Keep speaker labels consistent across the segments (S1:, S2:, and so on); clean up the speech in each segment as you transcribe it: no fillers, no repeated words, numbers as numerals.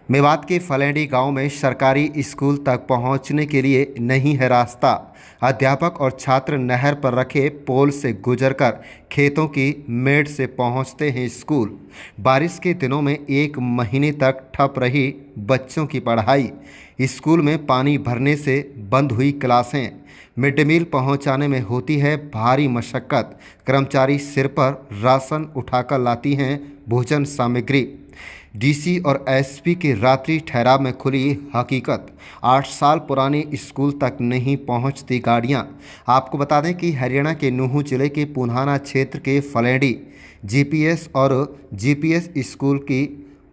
S1: मेवात के फलेंडी गांव में सरकारी स्कूल तक पहुंचने के लिए नहीं है रास्ता। अध्यापक और छात्र नहर पर रखे पोल से गुजरकर खेतों की मेड़ से पहुंचते हैं स्कूल। बारिश के दिनों में 1 महीने तक ठप रही बच्चों की पढ़ाई। स्कूल में पानी भरने से बंद हुई क्लासें। मिड डे मील पहुंचाने में होती है भारी मशक्कत। कर्मचारी सिर पर राशन उठाकर लाती हैं भोजन सामग्री। डीसी और एसपी के रात्रि ठहराव में खुली हकीकत। 8 साल पुराने स्कूल तक नहीं पहुंचती गाड़ियां। आपको बता दें कि हरियाणा के नूंह जिले के पुन्हाना क्षेत्र के फलेंडी जीपीएस और जीपीएस स्कूल की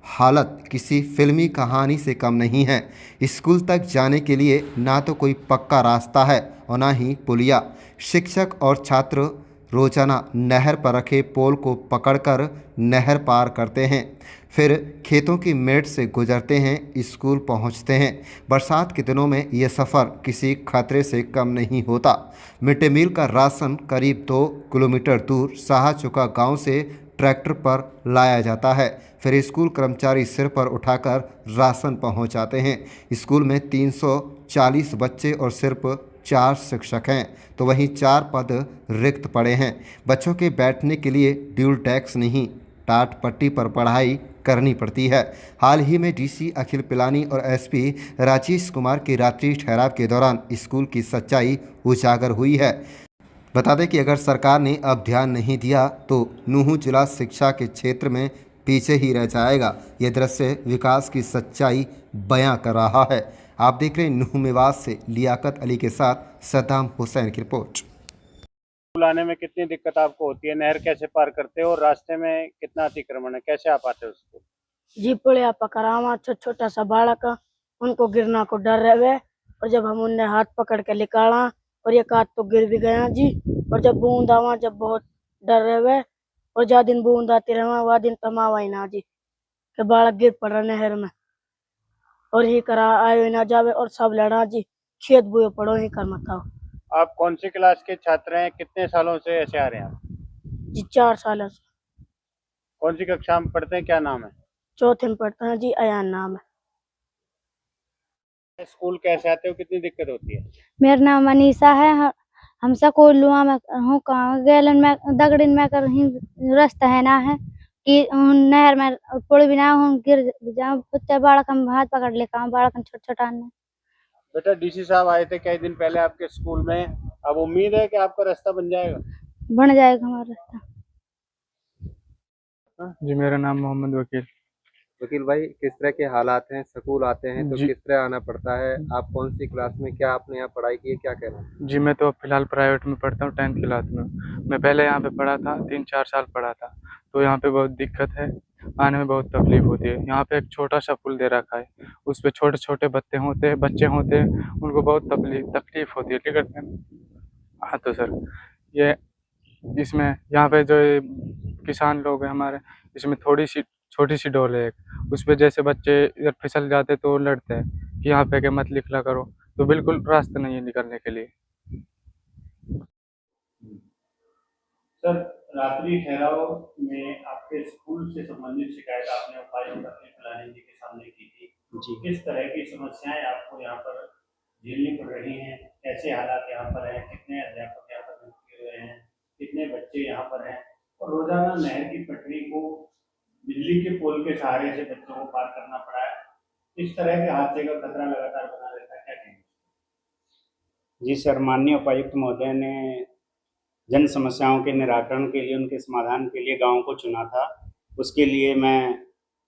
S1: हालत किसी फिल्मी कहानी से कम नहीं है। स्कूल तक जाने के लिए ना तो कोई पक्का रास्ता है और ना ही पुलिया। शिक्षक और छात्र रोजाना नहर पर रखे पोल को पकड़कर नहर पार करते हैं, फिर खेतों की मेड़ से गुजरते हैं, स्कूल पहुंचते हैं। बरसात के दिनों में यह सफ़र किसी खतरे से कम नहीं होता। मिड डे मील का राशन करीब 2 किलोमीटर दूर साहचुका गांव से ट्रैक्टर पर लाया जाता है, फिर स्कूल कर्मचारी सिर पर उठाकर राशन पहुंचाते हैं। स्कूल में 340 बच्चे और सिर्फ 4 शिक्षक हैं, तो वहीं 4 पद रिक्त पड़े हैं। बच्चों के बैठने के लिए ड्यूल टैक्स नहीं, टाट पट्टी पर पढ़ाई करनी पड़ती है। हाल ही में डीसी अखिल पिलानी और एसपी राजेश कुमार के रात्रि ठहराव के दौरान स्कूल की सच्चाई उजागर हुई है। बता दें कि अगर सरकार ने अब ध्यान नहीं दिया तो नूंह जिला शिक्षा के क्षेत्र में पीछे ही रह जाएगा। ये दृश्य विकास की सच्चाई बयां कर रहा है। आप देख रहे हैं नूंह मेवात से लियाकत अली के साथ सद्दाम हुसैन की रिपोर्ट।
S2: स्कूल आने में कितनी दिक्कत आपको होती है? नहर कैसे पार करते हो और रास्ते में कितना अतिक्रमण है? कैसे आप आते हो स्कूल?
S3: जी पुलिया पकड़ावा छोटा सा बालक उनको गिरना को डर रहे, और जब हम उन्हें हाथ पकड़ के निकाला और ये काट तो गिर भी गया जी। और जब बूंद आवा जब बहुत डर रहे, और जा दिन बूंद आती रहा वह दिन तमावा ही ना जी के बालक गिर पड़ रहे नहर में, और ही करा आयो ना जावे और सब लड़ा जी खेत बुए पड़ो ही कर मत आओ।
S2: आप कौन सी क्लास के छात्र हैं? कितने सालों से ऐसे आ रहे हैं आप?
S3: जी 4 साल से।
S2: कौन सी कक्षा में पढ़ते हैं? क्या नाम है?
S3: चौथे में पढ़ता है जी, अयान नाम है।
S2: स्कूल कैसे आते हो? कितनी दिक्कत होती है?
S4: मेरा नाम अनीसा है। हम कोल्लुआ में हूँ गैलन में दगड़िन में कर ही रास्ता है ना है कि नहर में पुल भी ना हूँ गिर जाऊँ कुत्ते बालक हम हाथ पकड़ ले काम बालक छोट छोटा ने।
S2: बेटा डीसी साहब आए थे कई दिन पहले आपके स्कूल में। अब उम्मीद है कि आपका रास्ता बन जाएगा?
S4: बन जाएगा हमारा रास्ता।
S5: जी मेरा नाम मोहम्मद वकील।
S1: वकील भाई, किस तरह के हालात हैं? स्कूल आते हैं तो
S5: जी
S1: किस तरह आना पड़ता है? आप कौन सी क्लास में, क्या आपने यहाँ पढ़ाई की है, क्या कहना है?
S5: जी मैं तो फिलहाल प्राइवेट में पढ़ता हूँ 10th क्लास में। मैं पहले यहाँ पे पढ़ा था 3-4 साल पढ़ा था, तो यहाँ पे बहुत दिक्कत है, आने में बहुत तकलीफ होती है। यहाँ पे एक छोटा सा पुल दे रखा है, उस पे छोटे छोटे बच्चे होते हैं, उनको बहुत तकलीफ होती है टिकट में। हाँ तो सर ये इसमें यहाँ पे जो ये किसान लोग हैं हमारे, इसमें थोड़ी सी छोटी सी डोल है एक, उस पे जैसे बच्चे इधर फिसल जाते तो वो लड़ते हैं कि यहाँ पे के मत निकला करो, तो बिल्कुल रास्ता नहीं है निकलने के लिए।
S2: सर, रात्रि ठहराव में आपके स्कूल से संबंधित शिकायत आपने उपायुक्त अखिल पिलानी जी के सामने की थी जी। किस तरह की समस्याएं आपको यहाँ पर झेलनी पड़ रही हैं? कैसे हालात यहाँ पर हैं? कितने अध्यापक यहाँ पर नियुक्त किए हुए हैं? कितने बच्चे यहाँ पर हैं? और रोजाना नहर की पटरी को बिजली के पोल के सहारे से बच्चों को पार करना पड़ा है। इस तरह के हादसे का खतरा लगातार बना रहता है, क्या कहेंगे?
S6: जी सर, माननीय उपायुक्त महोदय ने जन समस्याओं के निराकरण के लिए, उनके समाधान के लिए गांव को चुना था। उसके लिए मैं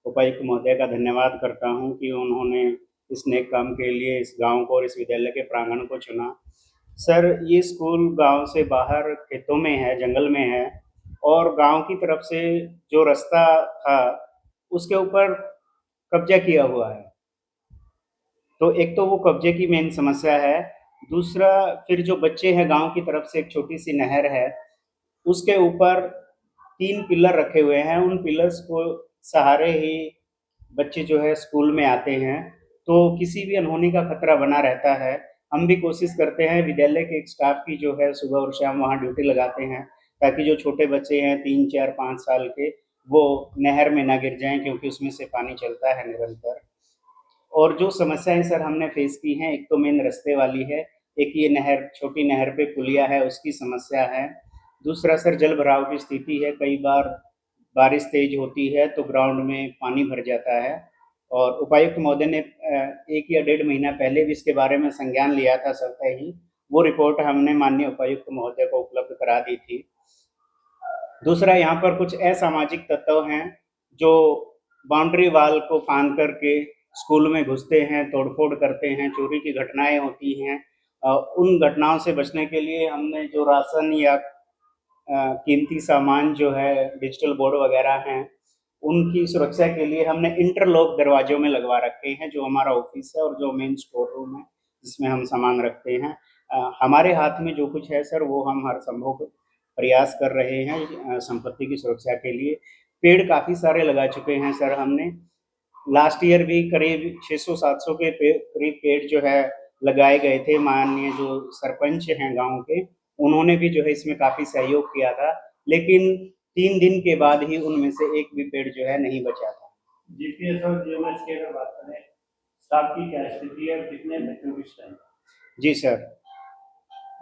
S6: उपायुक्त महोदय का धन्यवाद करता हूं कि उन्होंने इस नेक काम के लिए इस गांव को और इस विद्यालय के प्रांगण को चुना। सर, ये स्कूल गांव से बाहर खेतों में है, जंगल में है, और गांव की तरफ से जो रास्ता था उसके ऊपर कब्जा किया हुआ है। तो एक तो वो कब्जे की मेन समस्या है। दूसरा, फिर जो बच्चे हैं, गांव की तरफ से एक छोटी सी नहर है, उसके ऊपर 3 पिलर रखे हुए हैं। उन पिलर्स को सहारे ही बच्चे जो है स्कूल में आते हैं, तो किसी भी अनहोनी का खतरा बना रहता है। हम भी कोशिश करते हैं, विद्यालय के एक स्टाफ की जो है सुबह और शाम वहाँ ड्यूटी लगाते हैं, ताकि जो छोटे बच्चे हैं 3, 4, 5 साल के, वो नहर में ना गिर जाएं, क्योंकि उसमें से पानी चलता है निरंतर। और जो समस्याएं सर हमने फेस की हैं, एक तो मेन रास्ते वाली है, एक ये नहर, छोटी नहर पे पुलिया है, उसकी समस्या है। दूसरा सर जल भराव की स्थिति है, कई बार बारिश तेज होती है तो ग्राउंड में पानी भर जाता है। और उपायुक्त महोदय ने 1 या 1.5 महीना पहले भी इसके बारे में संज्ञान लिया था स्वतः ही, वो रिपोर्ट हमने माननीय उपायुक्त महोदय को उपलब्ध करा दी थी। दूसरा, यहाँ पर कुछ असामाजिक तत्व हैं जो बाउंड्री वाल को फांद करके स्कूल में घुसते हैं, तोड़फोड़ करते हैं, चोरी की घटनाएं होती हैं। उन घटनाओं से बचने के लिए हमने जो राशन या कीमती सामान जो है, डिजिटल बोर्ड वगैरह हैं, उनकी सुरक्षा के लिए हमने इंटरलॉक दरवाजों में लगवा रखे हैं, जो हमारा ऑफिस है और जो मेन स्टोर रूम है जिसमें हम सामान रखते हैं। हमारे हाथ में जो कुछ है सर, वो हम हर संभव प्रयास कर रहे हैं संपत्ति की सुरक्षा के लिए। पेड़ काफ़ी सारे लगा चुके हैं सर हमने। लास्ट ईयर भी करीब 600-700 के करीब पेड़ जो है लगाए गए थे। माननीय जो सरपंच हैं गांव के, उन्होंने भी जो है इसमें काफ़ी सहयोग किया था, लेकिन 3 दिन के बाद ही उनमें से एक भी पेड़ जो है नहीं बचा था।
S2: जीपीएस और जीएमएस की अगर बात करें, स्टाफ की क्या स्थिति है, कितने बच्चों की स्ट्रेंथ?
S6: जी सर,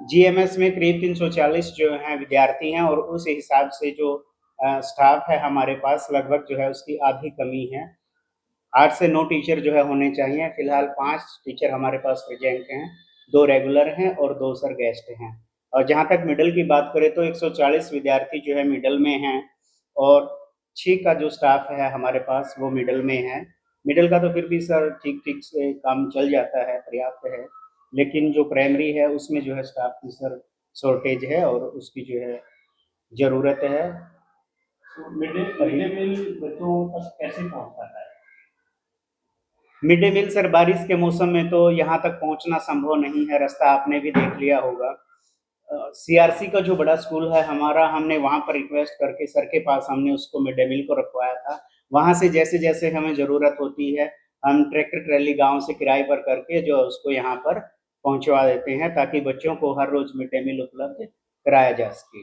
S6: जीएमएस में करीब 340 जो हैं विद्यार्थी हैं और उस हिसाब से जो स्टाफ है हमारे पास, लगभग जो है उसकी आधी कमी है। 8 से 9 टीचर जो है होने चाहिए। फिलहाल 5 टीचर हमारे पास प्रेजेंट हैं, 2 रेगुलर हैं और 2 सर गेस्ट हैं। और जहाँ तक मिडल की बात करें तो 140 विद्यार्थी जो है मिडल में हैं और 6 का जो स्टाफ है हमारे पास वो मिडल में है। मिडल का तो फिर भी सर ठीक-ठीक से काम चल जाता है, पर्याप्त है। लेकिन जो प्राइमरी है उसमें जो है स्टाफ की सर शॉर्टेज है और उसकी जो है ज़रूरत है।
S2: तो मिड डे मील बच्चों तक कैसे पहुँच पाता है?
S6: मिड डे मील सर बारिश के मौसम में तो यहाँ तक पहुँचना संभव नहीं है, रास्ता आपने भी देख लिया होगा। सीआरसी का जो बड़ा स्कूल है हमारा, हमने वहाँ पर रिक्वेस्ट करके सर के पास हमने उसको मिड डे मील को रखवाया था। वहाँ से जैसे-जैसे हमें ज़रूरत होती है, हम ट्रैक्टर ट्रैली गाँव से किराए पर करके जो है उसको यहाँ पर पहुँचवा देते हैं, ताकि बच्चों को हर रोज़ मिड डे मील उपलब्ध कराया जा सके।